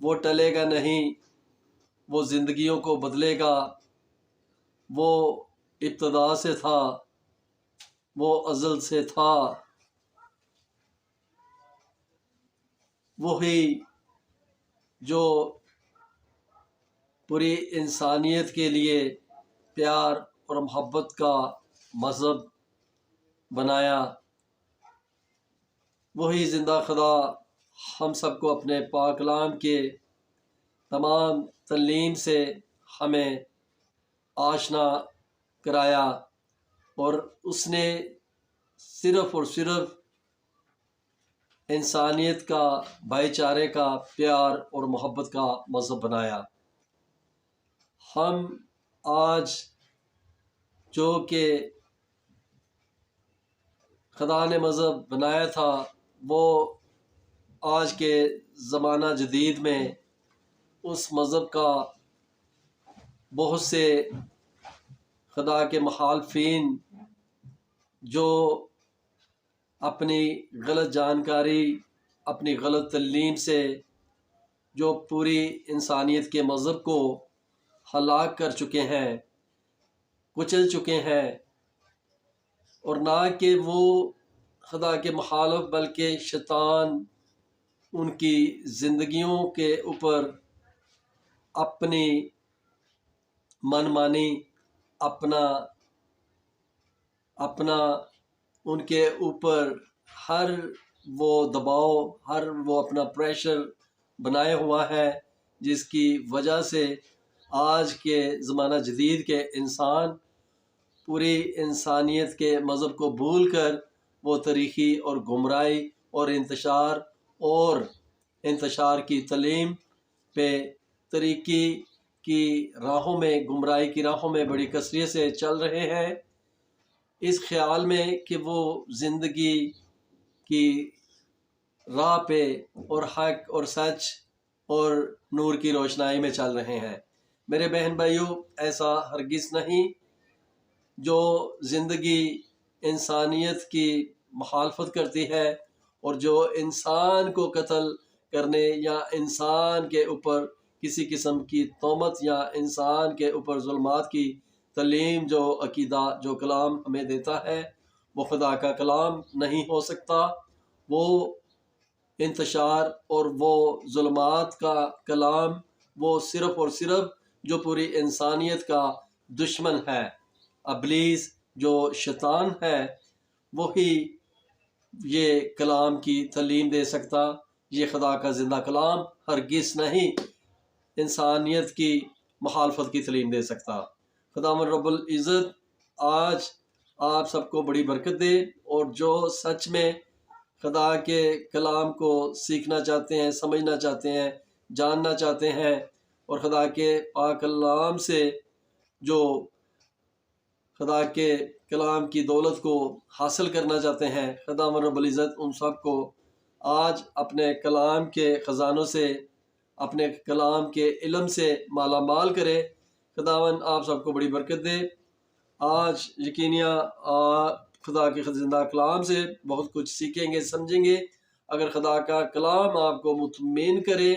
وہ ٹلے گا نہیں، وہ زندگیوں کو بدلے گا، وہ ابتدا سے تھا، وہ ازل سے تھا، وہی جو پوری انسانیت کے لیے پیار اور محبت کا مذہب بنایا، وہی زندہ خدا ہم سب کو اپنے پاک کلام کے تمام تعلیم سے ہمیں آشنا کرایا، اور اس نے صرف اور صرف انسانیت کا، بھائی چارے کا، پیار اور محبت کا مذہب بنایا۔ ہم آج جو کہ خدا نے مذہب بنایا تھا، وہ آج کے زمانہ جدید میں اس مذہب کا بہت سے خدا کے مخالفین جو اپنی غلط جانکاری، اپنی غلط تعلیم سے جو پوری انسانیت کے مذہب کو ہلاک کر چکے ہیں، کچل چکے ہیں، اور نہ کہ وہ خدا کے مخالف بلکہ شیطان ان کی زندگیوں کے اوپر اپنی من مانی، اپنا ان کے اوپر ہر وہ دباؤ، ہر وہ اپنا پریشر بنائے ہوا ہے، جس کی وجہ سے آج کے زمانہ جدید کے انسان پوری انسانیت کے مذہب کو بھول کر وہ تاریخی اور گمراہی اور انتشار کی تعلیم پہ، طریقی کی راہوں میں، گمراہی کی راہوں میں بڑی کثرت سے چل رہے ہیں، اس خیال میں کہ وہ زندگی کی راہ پہ اور حق اور سچ اور نور کی روشنائی میں چل رہے ہیں۔ میرے بہن بھائیوں، ایسا ہرگز نہیں۔ جو زندگی انسانیت کی مخالفت کرتی ہے اور جو انسان کو قتل کرنے یا انسان کے اوپر کسی قسم کی تہمت یا انسان کے اوپر ظلمات کی تعلیم، جو عقیدہ، جو کلام ہمیں دیتا ہے، وہ خدا کا کلام نہیں ہو سکتا۔ وہ انتشار اور وہ ظلمات کا کلام، وہ صرف اور صرف جو پوری انسانیت کا دشمن ہے، ابلیس جو شیطان ہے، وہی یہ کلام کی تعلیم دے سکتا۔ یہ خدا کا زندہ کلام ہرگز نہیں انسانیت کی مخالفت کی تعلیم دے سکتا۔ خداوند رب العزت آج آپ سب کو بڑی برکت دے، اور جو سچ میں خدا کے کلام کو سیکھنا چاہتے ہیں، سمجھنا چاہتے ہیں، جاننا چاہتے ہیں، اور خدا کے پاک کلام سے جو خدا کے کلام کی دولت کو حاصل کرنا چاہتے ہیں، خداوند رب العزت ان سب کو آج اپنے کلام کے خزانوں سے، اپنے کلام کے علم سے مالا مال کرے۔ خداوند آپ سب کو بڑی برکت دے۔ آج یقیناً خدا کے زندہ کلام سے بہت کچھ سیکھیں گے، سمجھیں گے۔ اگر خدا کا کلام آپ کو مطمئن کرے،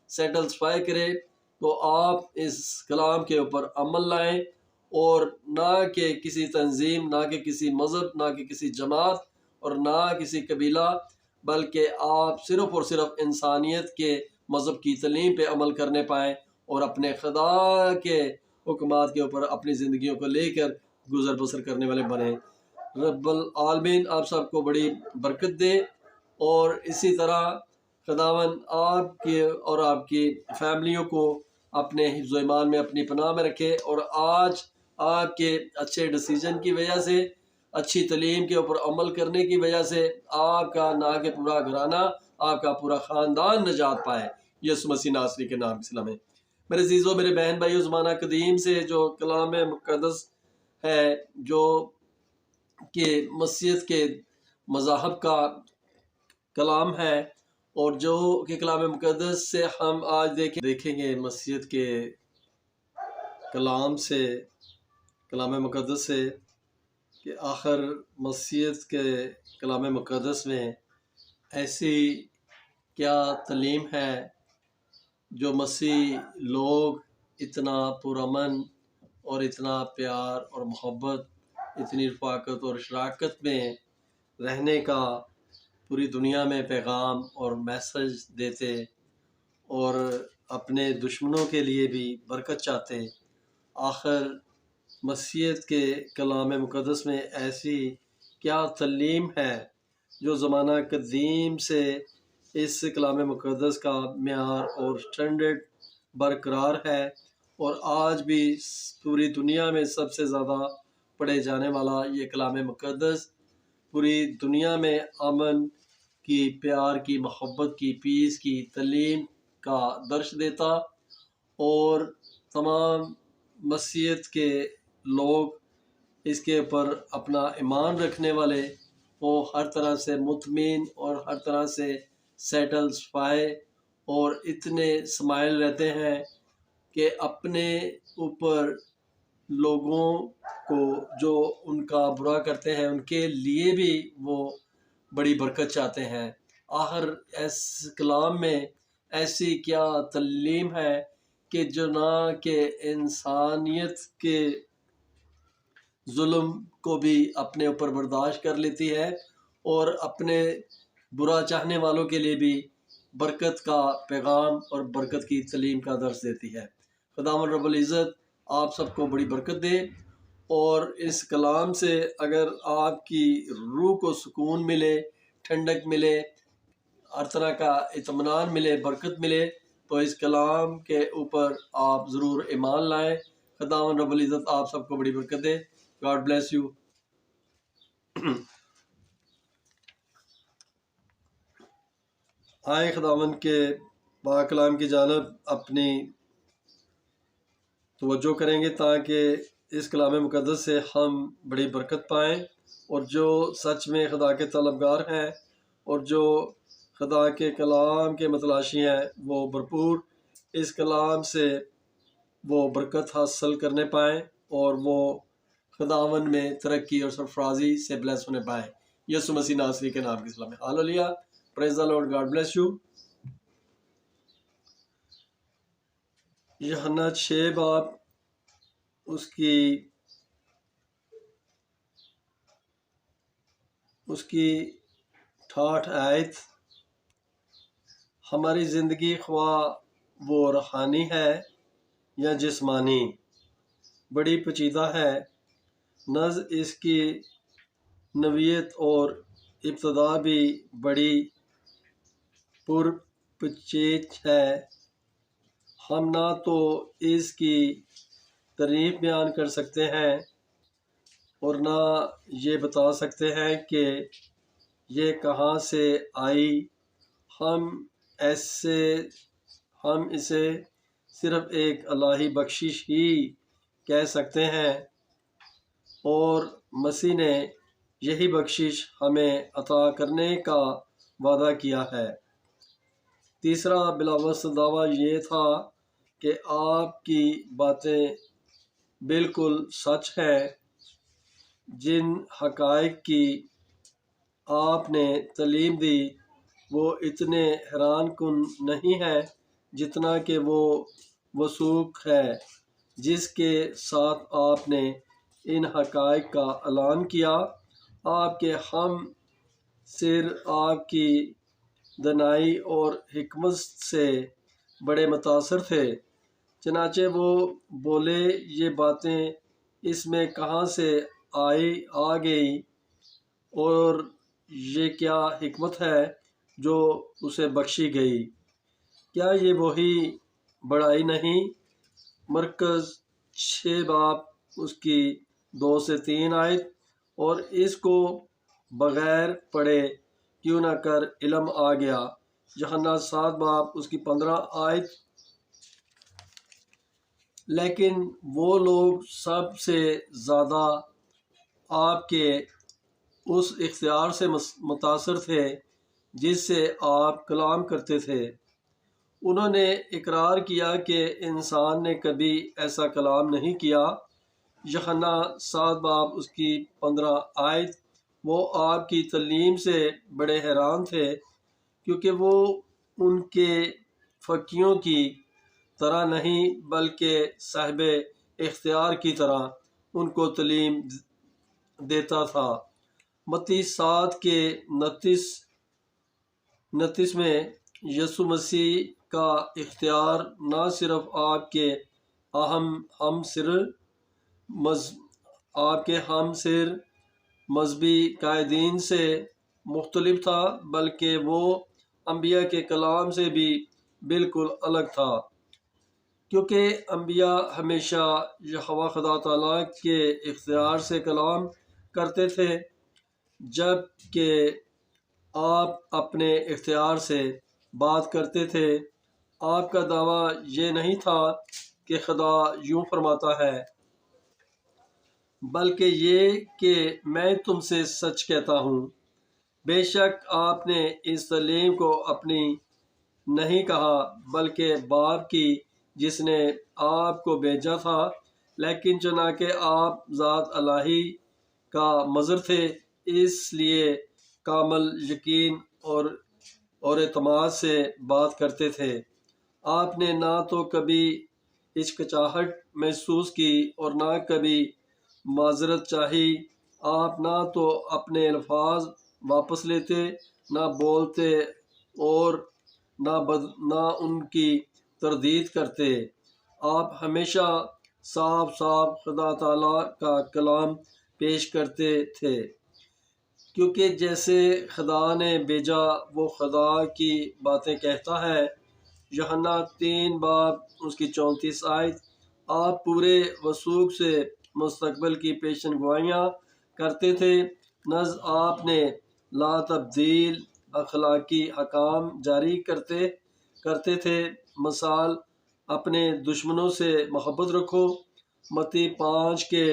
سیٹسفائی کرے، تو آپ اس کلام کے اوپر عمل لائیں، اور نہ کہ کسی تنظیم، نہ کہ کسی مذہب، نہ کہ کسی جماعت، اور نہ کسی قبیلہ، بلکہ آپ صرف اور صرف انسانیت کے مذہب کی تعلیم پہ عمل کرنے پائیں، اور اپنے خدا کے حکمات کے اوپر اپنی زندگیوں کو لے کر گزر بسر کرنے والے بنیں۔ رب العالمین آپ سب کو بڑی برکت دے، اور اسی طرح خداوند آپ کے اور آپ کی فیملیوں کو اپنے حفظ و ایمان میں، اپنی پناہ میں رکھے، اور آج آپ کے اچھے ڈیسیجن کی وجہ سے، اچھی تعلیم کے اوپر عمل کرنے کی وجہ سے آپ کا نہ کہ پورا گھرانہ، آپ کا پورا خاندان نجات پائے، یسوع مسیح ناصری کے نام سے میں۔ میرے عزیزوں، میرے بہن بھائیوں، زمانہ قدیم سے جو کلام مقدس ہے، جو کہ مسیحیت کے مذاہب کا کلام ہے، اور جو کہ کلام مقدس سے ہم آج دیکھیں گے مسیحیت کے کلام سے، کلام مقدس سے، کہ آخر مسیحیت کے کلام مقدس میں ایسی کیا تعلیم ہے جو مسیح لوگ اتنا پرامن اور اتنا پیار اور محبت، اتنی رفاقت اور شراکت میں رہنے کا پوری دنیا میں پیغام اور میسج دیتے اور اپنے دشمنوں کے لیے بھی برکت چاہتے، آخر مسیحیت کے کلام مقدس میں ایسی کیا تعلیم ہے جو زمانہ قدیم سے اس کلام مقدس کا معیار اور سٹینڈرڈ برقرار ہے، اور آج بھی پوری دنیا میں سب سے زیادہ پڑھے جانے والا یہ کلام مقدس پوری دنیا میں امن کی، پیار کی، محبت کی، پیس کی تعلیم کا درس دیتا، اور تمام مسیحیت کے لوگ اس کے اوپر اپنا ایمان رکھنے والے وہ ہر طرح سے مطمئن اور ہر طرح سے سیٹلسفائی اور اتنے سمائل رہتے ہیں کہ اپنے اوپر لوگوں کو جو ان کا برا کرتے ہیں ان کے لیے بھی وہ بڑی برکت چاہتے ہیں۔ آخر اس کلام میں ایسی کیا تعلیم ہے کہ جو نہ کہ انسانیت کے ظلم کو بھی اپنے اوپر برداشت کر لیتی ہے اور اپنے برا چاہنے والوں کے لیے بھی برکت کا پیغام اور برکت کی تعلیم کا درس دیتی ہے۔ خداوند رب العزت آپ سب کو بڑی برکت دے، اور اس کلام سے اگر آپ کی روح کو سکون ملے، ٹھنڈک ملے، ہر طرح کا اطمینان ملے، برکت ملے، تو اس کلام کے اوپر آپ ضرور ایمان لائیں۔ خداوند رب العزت آپ سب کو بڑی برکت دے۔ God bless you۔ آئیں خداوند کے پاک کلام کی جانب اپنی توجہ کریں گے تاکہ اس کلام مقدس سے ہم بڑی برکت پائیں، اور جو سچ میں خدا کے طلبگار ہیں اور جو خدا کے کلام کے متلاشی ہیں وہ بھرپور اس کلام سے وہ برکت حاصل کرنے پائیں اور وہ خداوند میں ترقی اور سرفرازی سے بلیس ہونے پائیں۔ یسوع مسیح ناصری کے نام کے سلام۔ Hallelujah, praise the Lord, God bless you. یوحنا 6 باب اس کی 68 آیت، ہماری زندگی خواہ وہ روحانی ہے یا جسمانی بڑی پیچیدہ ہے، نز اس کی نوعیت اور ابتدا بھی بڑی پرپیچید ہے، ہم نہ تو اس کی تعریف بیان کر سکتے ہیں اور نہ یہ بتا سکتے ہیں کہ یہ کہاں سے آئی، ہم اسے صرف ایک الہی بخشش ہی کہہ سکتے ہیں، اور مسیح نے یہی بخشش ہمیں عطا کرنے کا وعدہ کیا ہے۔ تیسرا بلاوصف دعویٰ یہ تھا کہ آپ کی باتیں بالکل سچ ہیں، جن حقائق کی آپ نے تعلیم دی وہ اتنے حیران کن نہیں ہیں جتنا کہ وہ وثوق ہے جس کے ساتھ آپ نے ان حقائق کا اعلان کیا۔ آپ کے ہم سر آپ کی دانائی اور حکمت سے بڑے متاثر تھے، چنانچہ وہ بولے یہ باتیں اس میں کہاں سے آ گئی، اور یہ کیا حکمت ہے جو اسے بخشی گئی، کیا یہ وہی بڑائی نہیں؟ مرکز 6 باب اس کی 2 سے 3 آیت، اور اس کو بغیر پڑھے کیوں نہ کر علم آ گیا۔ یوحنا 7 باب اس کی 15 آیت، لیکن وہ لوگ سب سے زیادہ آپ کے اس اختیار سے متاثر تھے جس سے آپ کلام کرتے تھے۔ انہوں نے اقرار کیا کہ انسان نے کبھی ایسا کلام نہیں کیا۔ یوحنا 7 باب اس کی 15 آیت، وہ آپ کی تعلیم سے بڑے حیران تھے کیونکہ وہ ان کے فقیوں کی طرح نہیں بلکہ صاحب اختیار کی طرح ان کو تعلیم دیتا تھا۔ متی 7 کے 29 میں یسوع مسیح کا اختیار نہ صرف آپ کے ہم سر مذہبی قائدین سے مختلف تھا، بلکہ وہ انبیاء کے کلام سے بھی بالکل الگ تھا، کیونکہ انبیاء ہمیشہ یہوہ خدا تعالیٰ کے اختیار سے کلام کرتے تھے، جب کہ آپ اپنے اختیار سے بات کرتے تھے۔ آپ کا دعویٰ یہ نہیں تھا کہ خدا یوں فرماتا ہے، بلکہ یہ کہ میں تم سے سچ کہتا ہوں۔ بے شک آپ نے اس تعلیم کو اپنی نہیں کہا بلکہ باپ کی جس نے آپ کو بھیجا تھا، لیکن چنانکہ آپ ذات الہی کا مظہر تھے، اس لیے کامل یقین اور اعتماد سے بات کرتے تھے۔ آپ نے نہ تو کبھی ہچکچاہٹ محسوس کی اور نہ کبھی معذرت چاہی۔ آپ نہ تو اپنے الفاظ واپس لیتے، نہ بولتے اور نہ ان کی تردید کرتے۔ آپ ہمیشہ صاف خدا تعالیٰ کا کلام پیش کرتے تھے، کیونکہ جیسے خدا نے بھیجا وہ خدا کی باتیں کہتا ہے۔ یوحنا 3 باب اس کی 34 آیت۔ آپ پورے وثوق سے مستقبل کی پیشن گوئیاں کرتے تھے۔ نزد آپ نے لا تبدیل اخلاقی احکام جاری کرتے تھے، مثال اپنے دشمنوں سے محبت رکھو، متی 5 کے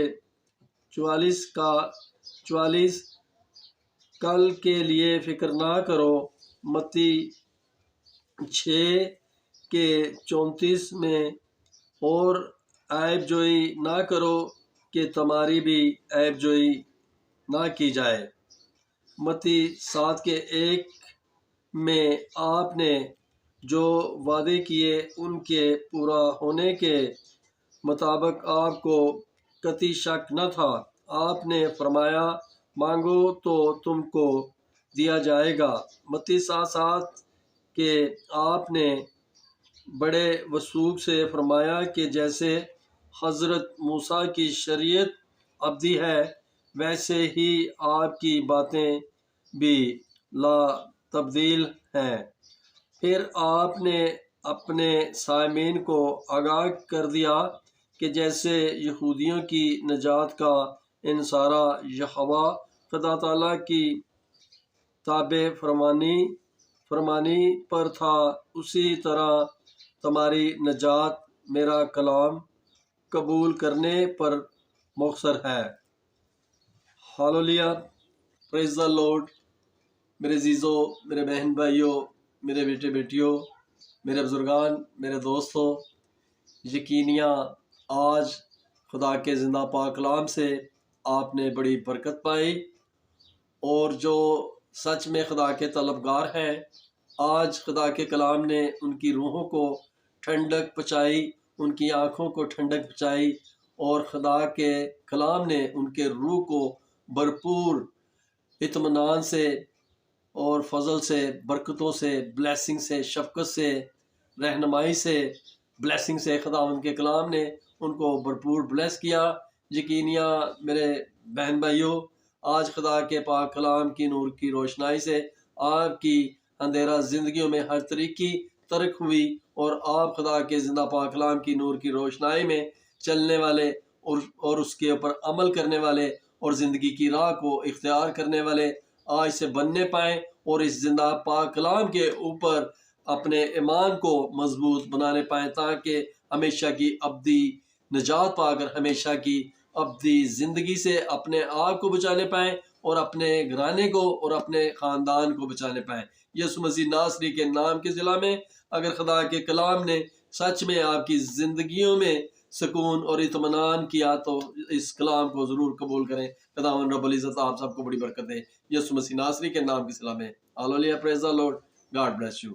44، کل کے لیے فکر نہ کرو، متی 6 کے 34 میں، اور عیب جوئی نہ کرو کہ تمہاری بھی عیب جوئی نہ کی جائے، متی 7 کے 1 میں۔ آپ نے جو وعدے کیے ان کے پورا ہونے کے مطابق آپ کو قطعی شک نہ تھا۔ آپ نے فرمایا، مانگو تو تم کو دیا جائے گا، متی 7 کہ آپ نے بڑے وثوق سے فرمایا کہ جیسے حضرت موسیٰ کی شریعت ابدی ہے، ویسے ہی آپ کی باتیں بھی لا تبدیل ہیں۔ پھر آپ نے اپنے سامعین کو آگاہ کر دیا کہ جیسے یہودیوں کی نجات کا انحصارہ یہوہ خدا تعالیٰ کی تابع فرمانی پر تھا، اسی طرح تمہاری نجات میرا کلام قبول کرنے پر مختصر ہے۔ Hallelujah, praise the lord. میرے عزیزو، میرے بہن بھائیوں، میرے بیٹے بیٹیوں، میرے بزرگان، میرے دوستوں، یقیناً آج خدا کے زندہ پاک کلام سے آپ نے بڑی برکت پائی، اور جو سچ میں خدا کے طلبگار ہیں، آج خدا کے کلام نے ان کی روحوں کو ٹھنڈک پہنچائی، ان کی آنکھوں کو ٹھنڈک پہنچائی، اور خدا کے کلام نے ان کے روح کو بھرپور اطمینان سے اور فضل سے، برکتوں سے، بلیسنگ سے، شفقت سے، رہنمائی سے، بلیسنگ سے خداوند کے کلام نے ان کو بھرپور بلیس کیا۔ یقیناً میرے بہن بھائیوں، آج خدا کے پاک کلام کی نور کی روشنائی سے آپ کی اندھیرا زندگیوں میں ہر طریقے ترک ہوئی، اور آپ خدا کے زندہ پاک کلام کی نور کی روشنائی میں چلنے والے اور اس کے اوپر عمل کرنے والے اور زندگی کی راہ کو اختیار کرنے والے آج سے بننے پائیں، اور اس زندہ پاک کلام کے اوپر اپنے ایمان کو مضبوط بنانے پائیں، تاکہ ہمیشہ کی ابدی نجات پا کر ہمیشہ کی ابدی زندگی سے اپنے آپ کو بچانے پائیں، اور اپنے گھرانے کو اور اپنے خاندان کو بچانے پائیں۔ یسوع مسیح ناصری کے نام کے ضلع میں اگر خدا کے کلام نے سچ میں آپ کی زندگیوں میں سکون اور اطمینان کیا تو اس کلام کو ضرور قبول کریں۔ خداوند رب العزت آپ سب کو بڑی برکت دے، یسوع مسیح ناصری کے نام کی صلاح میں۔ Hallelujah, praise the Lord, God bless you.